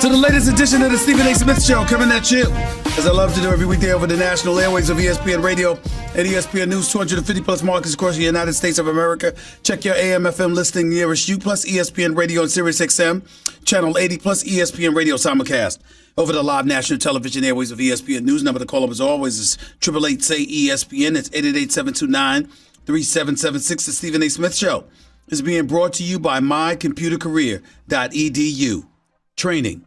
To the latest edition of the Stephen A. Smith Show, coming at you, as I love to do every weekday over the national airways of ESPN Radio and ESPN News, 250-plus markets across the United States of America. Check your AM/FM listing nearest you, plus ESPN Radio and Sirius XM, Channel 80, plus ESPN Radio simulcast over the live national television airways of ESPN News. Number to call up, as always, is 888-SAY-ESPN. It's 888-729-3776. The Stephen A. Smith Show is being brought to you by mycomputercareer.edu. Training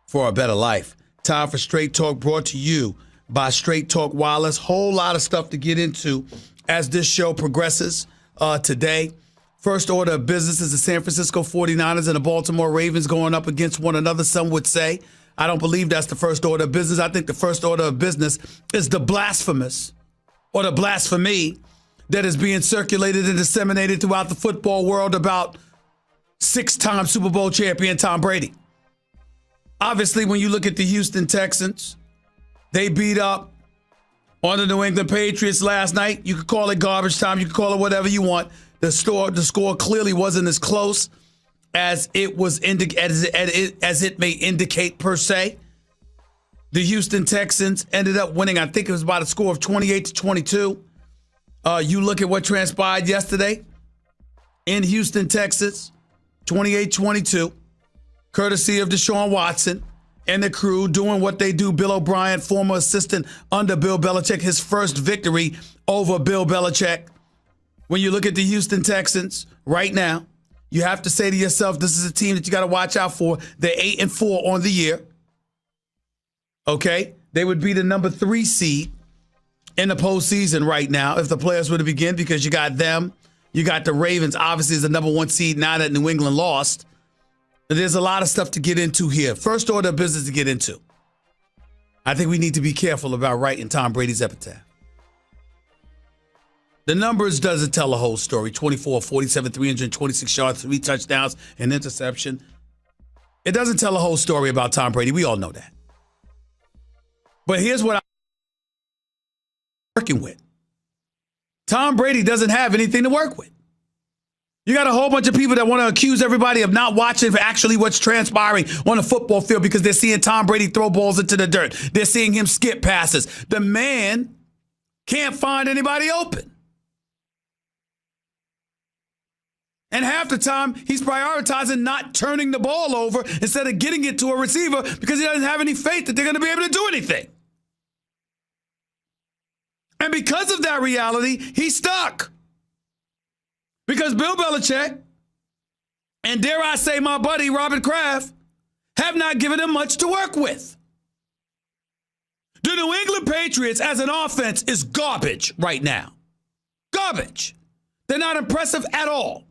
for a better life. Time for Straight Talk, brought to you by Straight Talk Wireless. Whole lot of stuff to get into as this show progresses today. First order of business is the San Francisco 49ers and the Baltimore Ravens going up against one another, some would say. I don't believe that's the first order of business. I think the first order of business is the blasphemous or the blasphemy that is being circulated and disseminated throughout the football world about six-time Super Bowl champion Tom Brady. Obviously, when you look at the Houston Texans, they beat up on the New England Patriots last night. You could call it garbage time. You could call it whatever you want. The score clearly wasn't as close as it was as it may indicate per se. The Houston Texans ended up winning. I think it was about a score of 28-22. You look at what transpired yesterday in Houston, Texas, 28-22. Courtesy of Deshaun Watson and the crew doing what they do. Bill O'Brien, former assistant under Bill Belichick, his first victory over Bill Belichick. When you look at the Houston Texans right now, you have to say to yourself, this is a team that you got to watch out for. They're 8-4 on the year. Okay? They would be the number 3 seed in the postseason right now if the players were to begin, because you got them. You got the Ravens, obviously, as the number 1 seed now that New England lost. There's a lot of stuff to get into here. First order of business to get into. I think we need to be careful about writing Tom Brady's epitaph. The numbers doesn't tell the whole story. 24, 47, 326 yards, 3 touchdowns, an interception. It doesn't tell the whole story about Tom Brady. We all know that. But here's what I'm working with. Tom Brady doesn't have anything to work with. You got a whole bunch of people that want to accuse everybody of not watching for actually what's transpiring on the football field because they're seeing Tom Brady throw balls into the dirt. They're seeing him skip passes. The man can't find anybody open. And half the time, he's prioritizing not turning the ball over instead of getting it to a receiver because he doesn't have any faith that they're going to be able to do anything. And because of that reality, he's stuck. Because Bill Belichick and, dare I say, my buddy Robert Kraft have not given him much to work with. The New England Patriots as an offense is garbage right now. Garbage. They're not impressive at all.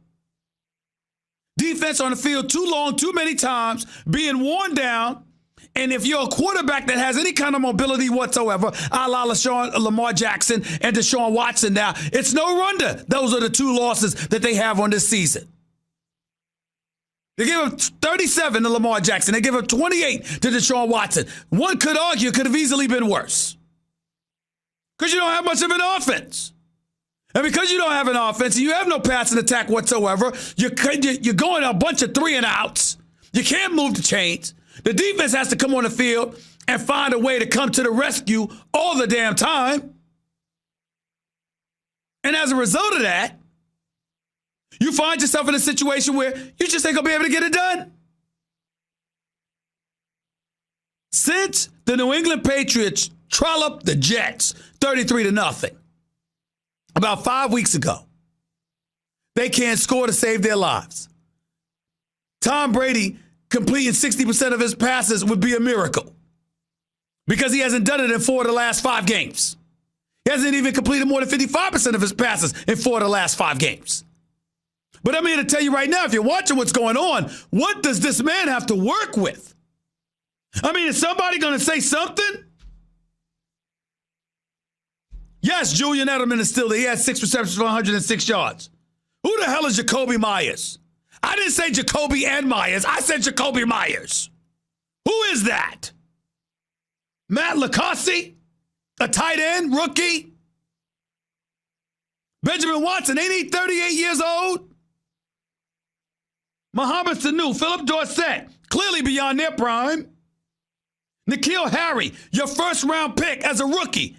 Defense on the field too long, too many times, being worn down. And if you're a quarterback that has any kind of mobility whatsoever, a la Lamar Jackson and Deshaun Watson now, it's no wonder those are the 2 losses that they have on this season. They give up 37 to Lamar Jackson. They give up 28 to Deshaun Watson. One could argue it could have easily been worse. Because you don't have much of an offense. And because you don't have an offense and you have no passing attack whatsoever, you're going a bunch of 3-and-outs. You can't move the chains. The defense has to come on the field and find a way to come to the rescue all the damn time. And as a result of that, you find yourself in a situation where you just ain't going to be able to get it done. Since the New England Patriots trolloped the Jets 33-0 about 5 weeks ago, they can't score to save their lives. Tom Brady completing 60% of his passes would be a miracle because he hasn't done it in 4 of the last 5 games. He hasn't even completed more than 55% of his passes in 4 of the last 5 games. But I'm here to tell you right now, if you're watching what's going on, what does this man have to work with? I mean, is somebody going to say something? Yes, Julian Edelman is still there. He had 6 receptions for 106 yards. Who the hell is Jacoby Myers? I didn't say Jacoby and Myers. I said Jacoby Myers. Who is that? Matt Lacossi? A tight end? Rookie? Benjamin Watson, ain't he 38 years old? Mohamed Sanu, Philip Dorsett, clearly beyond their prime. N'Keal Harry, your first-round pick as a rookie.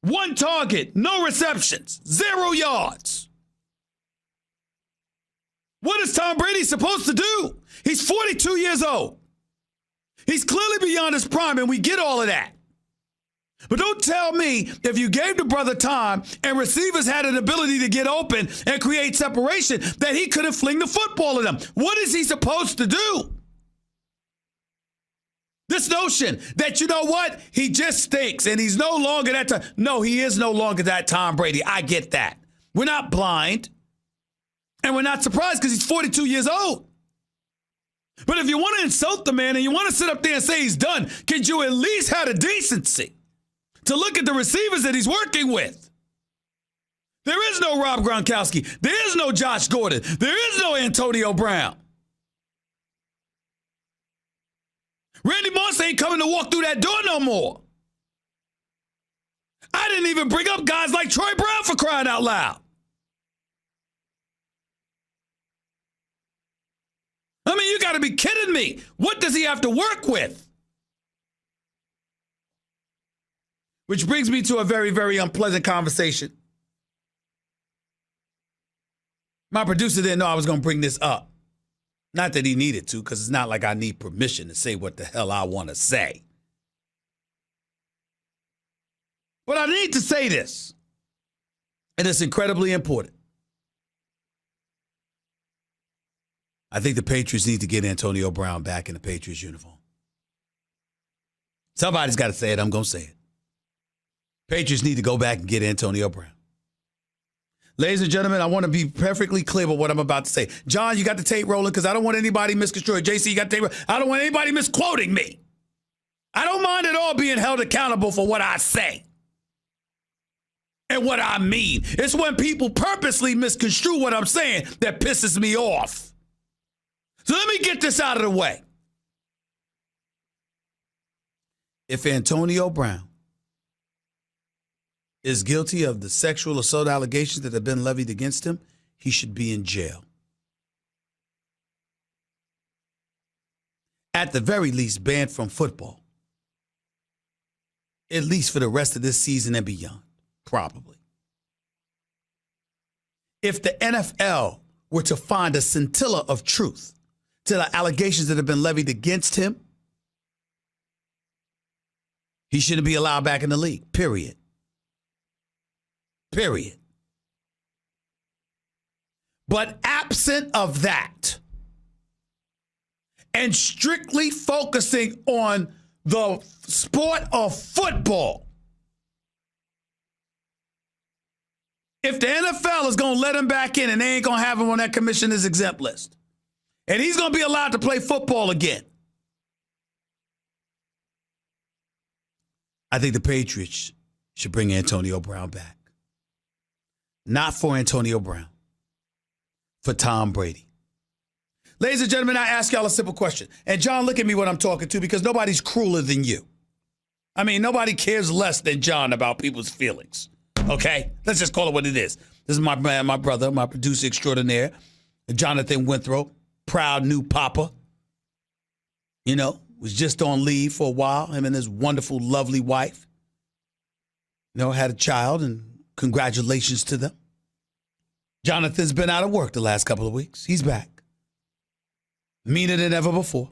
1 target, no receptions, 0 yards. What is Tom Brady supposed to do? He's 42 years old. He's clearly beyond his prime, and we get all of that. But don't tell me if you gave the brother time and receivers had an ability to get open and create separation that he couldn't fling the football at them. What is he supposed to do? This notion that, you know what, he just stinks and he's no longer that time. No, he is no longer that Tom Brady. I get that. We're not blind. And we're not surprised because he's 42 years old. But if you want to insult the man and you want to sit up there and say he's done, could you at least have the decency to look at the receivers that he's working with? There is no Rob Gronkowski. There is no Josh Gordon. There is no Antonio Brown. Randy Moss ain't coming to walk through that door no more. I didn't even bring up guys like Troy Brown for crying out loud. I mean, you got to be kidding me. What does he have to work with? Which brings me to a very, very unpleasant conversation. My producer didn't know I was going to bring this up. Not that he needed to, because it's not like I need permission to say what the hell I want to say. But I need to say this, and it's incredibly important. I think the Patriots need to get Antonio Brown back in the Patriots uniform. Somebody's got to say it. I'm going to say it. Patriots need to go back and get Antonio Brown. Ladies and gentlemen, I want to be perfectly clear with what I'm about to say. John, you got the tape rolling because I don't want anybody misconstrued. JC, you got the tape rolling. I don't want anybody misquoting me. I don't mind at all being held accountable for what I say and what I mean. It's when people purposely misconstrue what I'm saying that pisses me off. So let me get this out of the way. If Antonio Brown is guilty of the sexual assault allegations that have been levied against him, he should be in jail. At the very least, banned from football. At least for the rest of this season and beyond, probably. If the NFL were to find a scintilla of truth to the allegations that have been levied against him, he shouldn't be allowed back in the league, period. Period. But absent of that, and strictly focusing on the sport of football, if the NFL is going to let him back in and they ain't going to have him on that commissioner's exempt list, and he's going to be allowed to play football again, I think the Patriots should bring Antonio Brown back. Not for Antonio Brown, for Tom Brady. Ladies and gentlemen, I ask y'all a simple question. And John, look at me when I'm talking to, because nobody's crueler than you. I mean, nobody cares less than John about people's feelings. Okay? Let's just call it what it is. This is my man, my brother, my producer extraordinaire, Jonathan Winthrop, proud new papa. You know, was just on leave for a while, him and his wonderful, lovely wife. You know, had a child, and congratulations to them. Jonathan's been out of work the last couple of weeks. He's back. Meaner than ever before.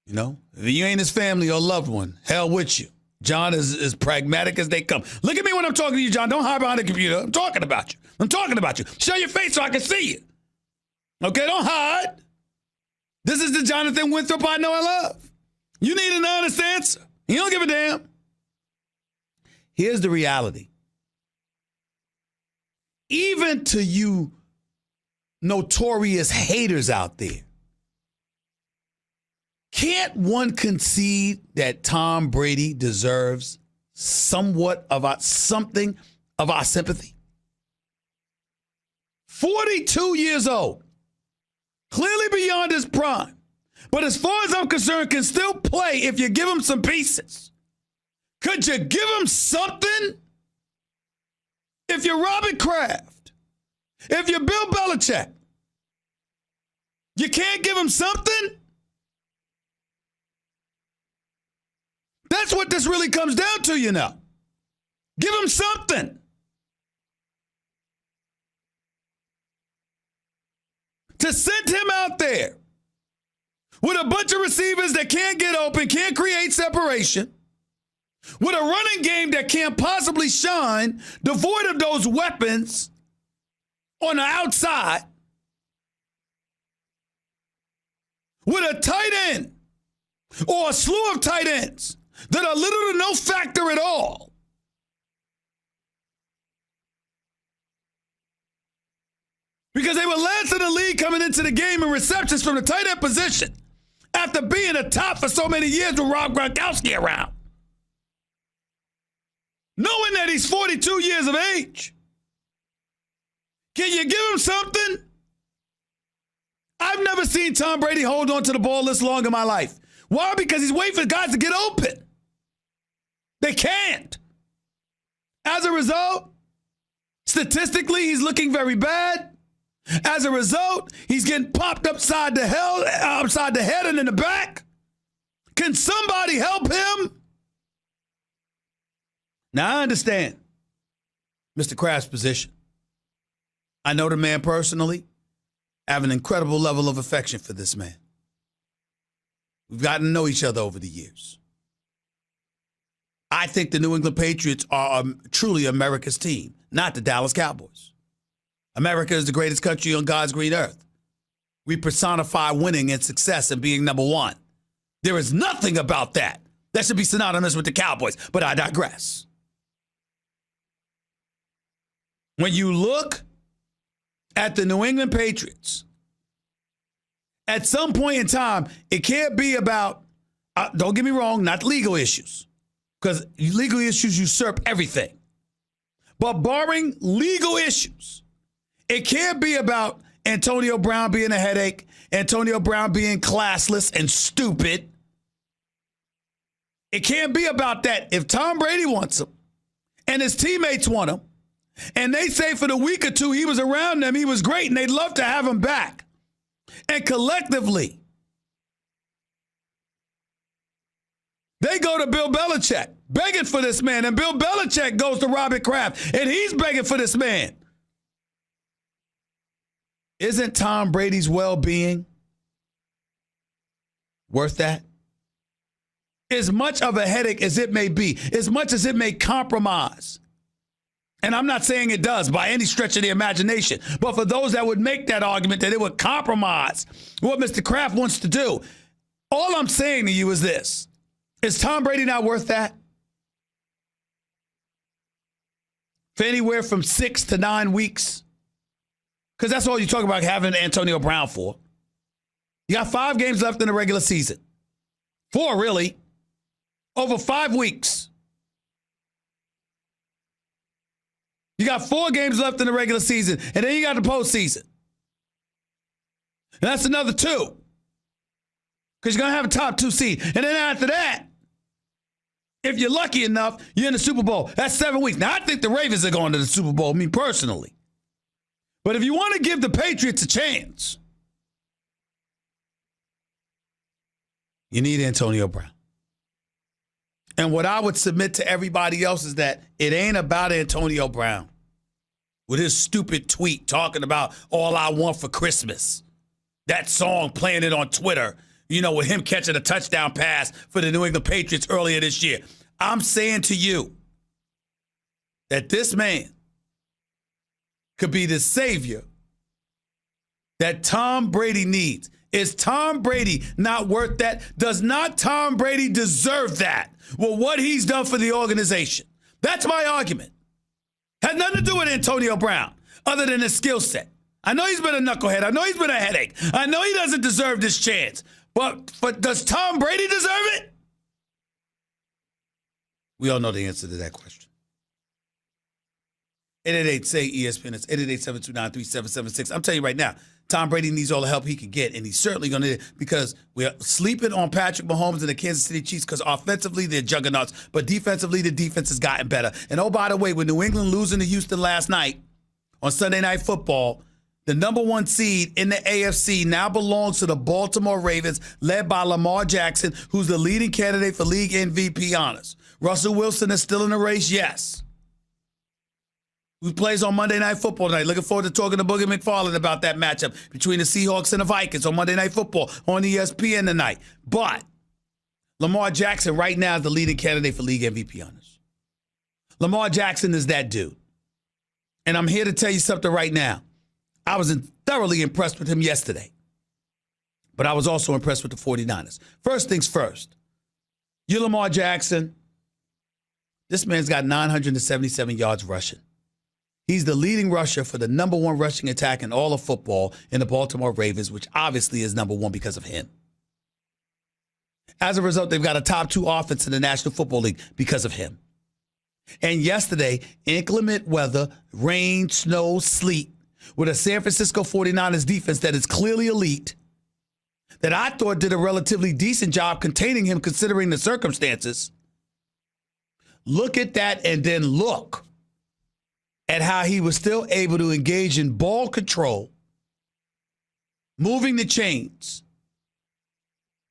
You know, if you ain't his family or loved one, hell with you. John is as pragmatic as they come. Look at me when I'm talking to you, John. Don't hide behind the computer. I'm talking about you. I'm talking about you. Show your face so I can see you. Okay, don't hide. This is the Jonathan Winthrop I know and love. You need an honest answer. You don't give a damn. Here's the reality. Even to you notorious haters out there, can't one concede that Tom Brady deserves something of our sympathy? 42 years old, clearly beyond his prime, but as far as I'm concerned, can still play if you give him some pieces. Could you give him something? If you're Robert Kraft, if you're Bill Belichick, You can't give him something? That's what this really comes down to, you know. Give him something. To send him out there with a bunch of receivers that can't get open, can't create separation, with a running game that can't possibly shine, devoid of those weapons on the outside, with a tight end or a slew of tight ends that are little to no factor at all. Because they were last in the league coming into the game in receptions from the tight end position after being a top for so many years with Rob Gronkowski around. Knowing that he's 42 years of age. Can you give him something? I've never seen Tom Brady hold on to the ball this long in my life. Why? Because he's waiting for guys to get open. They can't. As a result, statistically, he's looking very bad. As a result, he's getting popped upside the head and in the back. Can somebody help him? Now, I understand Mr. Kraft's position. I know the man personally. I have an incredible level of affection for this man. We've gotten to know each other over the years. I think the New England Patriots are truly America's team, not the Dallas Cowboys. America is the greatest country on God's green earth. We personify winning and success and being number one. There is nothing about that that should be synonymous with the Cowboys, but I digress. When you look at the New England Patriots, at some point in time, it can't be about, don't get me wrong, not legal issues, because legal issues usurp everything. But barring legal issues, it can't be about Antonio Brown being a headache, Antonio Brown being classless and stupid. It can't be about that. If Tom Brady wants him and his teammates want him, and they say for the week or two he was around them, he was great, and they'd love to have him back. And collectively, they go to Bill Belichick begging for this man, and Bill Belichick goes to Robert Kraft, and he's begging for this man. Isn't Tom Brady's well-being worth that? As much of a headache as it may be, as much as it may compromise, and I'm not saying it does by any stretch of the imagination, but for those that would make that argument that it would compromise what Mr. Kraft wants to do, all I'm saying to you is this. Is Tom Brady not worth that? For anywhere from 6 to 9 weeks? Because that's all you talk about having Antonio Brown for. You got 5 games left in the regular season. 4, really. Over 5 weeks. You got 4 games left in the regular season, and then you got the postseason. And that's another 2. Because you're going to have a top 2 seed. And then after that, if you're lucky enough, you're in the Super Bowl. That's 7 weeks. Now, I think the Ravens are going to the Super Bowl, me personally. But if you want to give the Patriots a chance, you need Antonio Brown. And what I would submit to everybody else is that it ain't about Antonio Brown with his stupid tweet talking about all I want for Christmas. That song, playing it on Twitter, you know, with him catching a touchdown pass for the New England Patriots earlier this year. I'm saying to you that this man could be the savior that Tom Brady needs. Is Tom Brady not worth that? Does not Tom Brady deserve that? Well, what he's done for the organization. That's my argument. Has nothing to do with Antonio Brown other than his skill set. I know he's been a knucklehead. I know he's been a headache. I know he doesn't deserve this chance. But does Tom Brady deserve it? We all know the answer to that question. 888-SAY-ESPN. It's 888-729-3776. I'm telling you right now, Tom Brady needs all the help he can get, and he's certainly going to need it because we're sleeping on Patrick Mahomes and the Kansas City Chiefs because offensively they're juggernauts, but defensively the defense has gotten better. And oh, by the way, with New England losing to Houston last night on Sunday Night Football, the number one seed in the AFC, now belongs to the Baltimore Ravens, led by Lamar Jackson, who's the leading candidate for league MVP honors. Russell Wilson is still in the race, yes. Who plays on Monday Night Football tonight. Looking forward to talking to Boogie McFarland about that matchup between the Seahawks and the Vikings on Monday Night Football on ESPN tonight. But Lamar Jackson right now is the leading candidate for league MVP honors. Lamar Jackson is that dude. And I'm here to tell you something right now. I was thoroughly impressed with him yesterday. But I was also impressed with the 49ers. First things first. You Lamar Jackson, this man's got 977 yards rushing. He's the leading rusher for the number one rushing attack in all of football in the Baltimore Ravens, which obviously is number one because of him. As a result, they've got a top 2 offense in the National Football League because of him. And yesterday, inclement weather, rain, snow, sleet, with a San Francisco 49ers defense that is clearly elite, that I thought did a relatively decent job containing him considering the circumstances. Look at that and then look at how he was still able to engage in ball control, moving the chains,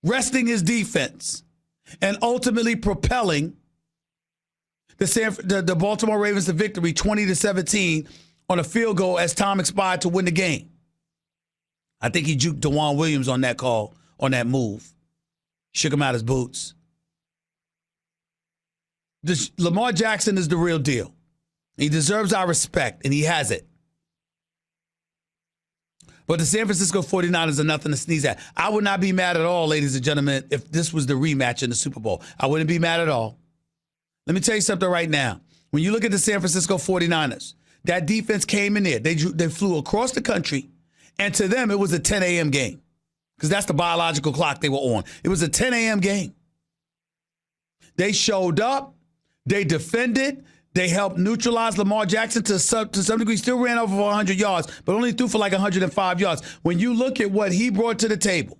resting his defense, and ultimately propelling the Baltimore Ravens to victory 20-17 on a field goal as time expired to win the game. I think he juked DeJuan Williams on that call, on that move. Shook him out his boots. Lamar Jackson is the real deal. He deserves our respect, and he has it. But the San Francisco 49ers are nothing to sneeze at. I would not be mad at all, ladies and gentlemen, if this was the rematch in the Super Bowl. I wouldn't be mad at all. Let me tell you something right now. When you look at the San Francisco 49ers, that defense came in there. They flew across the country, and to them, it was a 10 a.m. game because that's the biological clock they were on. It was a 10 a.m. game. They showed up. They defended. They helped neutralize Lamar Jackson to some degree. Still ran over 100 yards, but only threw for like 105 yards. When you look at what he brought to the table,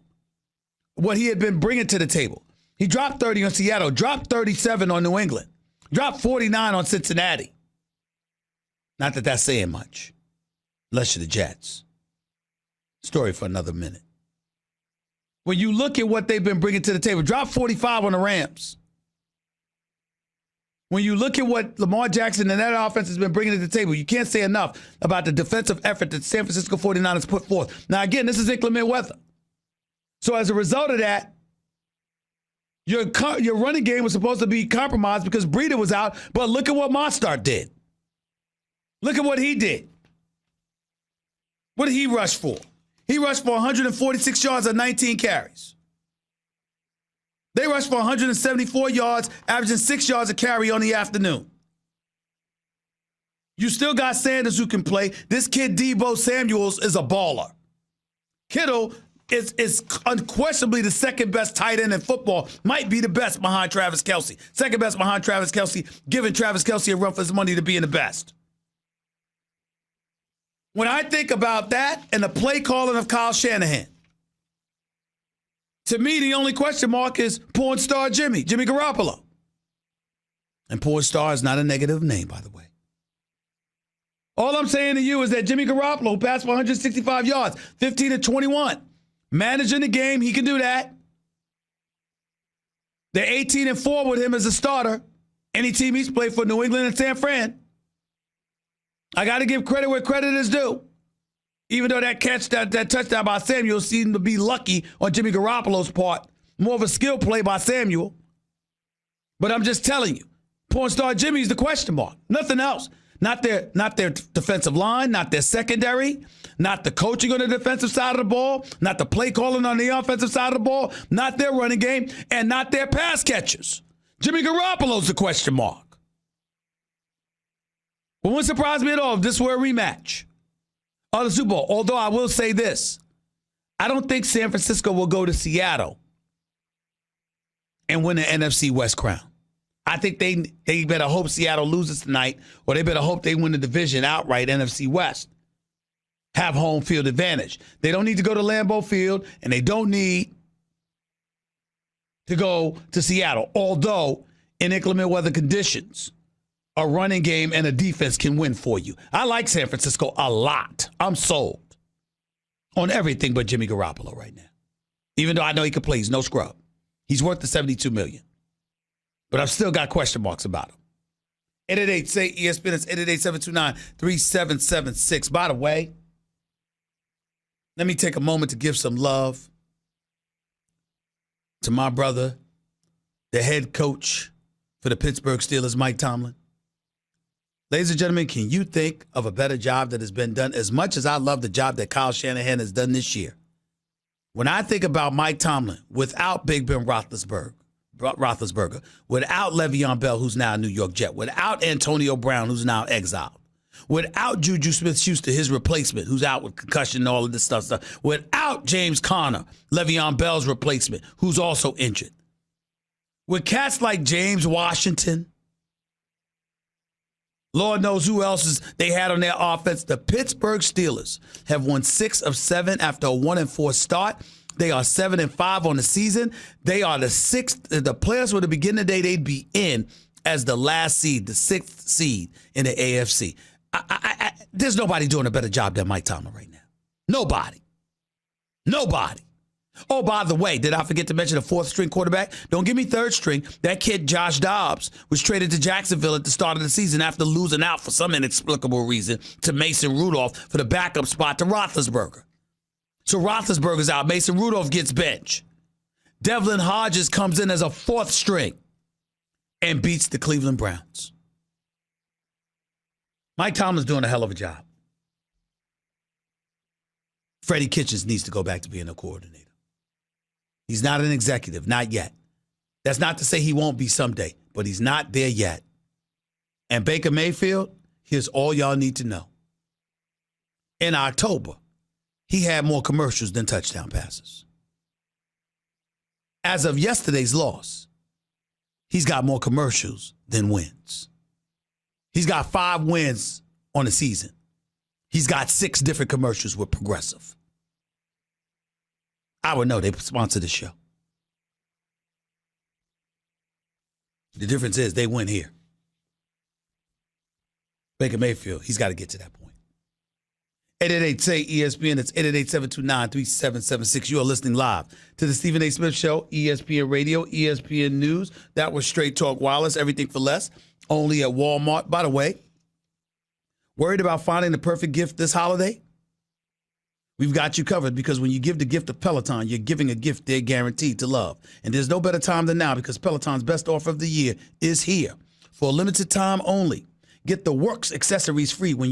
what he had been bringing to the table, he dropped 30 on Seattle, dropped 37 on New England, dropped 49 on Cincinnati. Not that that's saying much, unless you're the Jets. Story for another minute. When you look at what they've been bringing to the table, dropped 45 on the Rams. When you look at what Lamar Jackson and that offense has been bringing to the table, you can't say enough about the defensive effort that San Francisco 49ers put forth. Now, again, this is inclement weather. So as a result of that, your running game was supposed to be compromised because Brady was out, but look at what Mostert did. Look at what he did. What did he rush for? He rushed for 146 yards on 19 carries. They rushed for 174 yards, averaging 6 yards a carry on the afternoon. You still got Sanders who can play. This kid, Deebo Samuels, is a baller. Kittle is unquestionably the second best tight end in football. Might be the best behind Travis Kelce. Second best behind Travis Kelce, giving Travis Kelce a run for his money to being the best. When I think about that and the play calling of Kyle Shanahan, to me, the only question mark is porn star Jimmy Garoppolo. And porn star is not a negative name, by the way. All I'm saying to you is that Jimmy Garoppolo, who passed for 165 yards, 15-21, managing the game, he can do that. They're 18-4 with him as a starter. Any team he's played for, New England and San Fran. I got to give credit where credit is due. Even though that catch, that touchdown by Samuel seemed to be lucky on Jimmy Garoppolo's part. More of a skill play by Samuel. But I'm just telling you, porn star Jimmy's the question mark. Nothing else. Not their defensive line, not their secondary, not the coaching on the defensive side of the ball, not the play calling on the offensive side of the ball, not their running game, and not their pass catchers. Jimmy Garoppolo's the question mark. It wouldn't surprise me at all if this were a rematch of the Super Bowl. Although I will say this, I don't think San Francisco will go to Seattle and win the NFC West crown. I think they better hope Seattle loses tonight, or they better hope they win the division outright, NFC West. Have home field advantage. They don't need to go to Lambeau Field, and they don't need to go to Seattle. Although, in inclement weather conditions, a running game and a defense can win for you. I like San Francisco a lot. I'm sold. on everything but Jimmy Garoppolo right now. Even though I know he can play, he's no scrub. He's worth the $72 million. But I've still got question marks about him. 888 say ESPN. It's 888-729-3776. By the way, let me take a moment to give some love to my brother, the head coach for the Pittsburgh Steelers, Mike Tomlin. Ladies and gentlemen, can you think of a better job that has been done? As much as I love the job that Kyle Shanahan has done this year, when I think about Mike Tomlin, without Big Ben Roethlisberger, without Le'Veon Bell, who's now a New York Jet, without Antonio Brown, who's now exiled, without Juju Smith-Schuster, his replacement, who's out with concussion and all of this stuff, without James Conner, Le'Veon Bell's replacement, who's also injured, with cats like James Washington, Lord knows who else they had on their offense. The Pittsburgh Steelers have won 6 of 7 after a 1-4 start. They are 7-5 on the season. They are the 6th. The players were the beginning of the day they'd be in as the last seed, the 6th seed in the AFC. There's nobody doing a better job than Mike Tomlin right now. Nobody. Oh, by the way, did I forget to mention a 4th-string quarterback? Don't give me 3rd string. That kid, Josh Dobbs, was traded to Jacksonville at the start of the season after losing out for some inexplicable reason to Mason Rudolph for the backup spot to Roethlisberger. So Roethlisberger's out. Mason Rudolph gets benched. Devlin Hodges comes in as a 4th string and beats the Cleveland Browns. Mike Tomlin's doing a hell of a job. Freddie Kitchens needs to go back to being a coordinator. He's not an executive, not yet. That's not to say he won't be someday, but he's not there yet. And Baker Mayfield, here's all y'all need to know. In October, he had more commercials than touchdown passes. As of yesterday's loss, he's got more commercials than wins. He's got 5 wins on the season. He's got 6 different commercials with Progressive. I would know. They sponsor the show. The difference is they win here. Baker Mayfield, he's got to get to that point. 888 say ESPN. It's 888-729-3776. You are listening live to the Stephen A. Smith Show, ESPN Radio, ESPN News. That was Straight Talk Wireless, everything for less, only at Walmart. By the way, worried about finding the perfect gift this holiday? We've got you covered, because when you give the gift of Peloton, you're giving a gift they're guaranteed to love. And there's no better time than now, because Peloton's best offer of the year is here. For a limited time only, get the Works accessories free when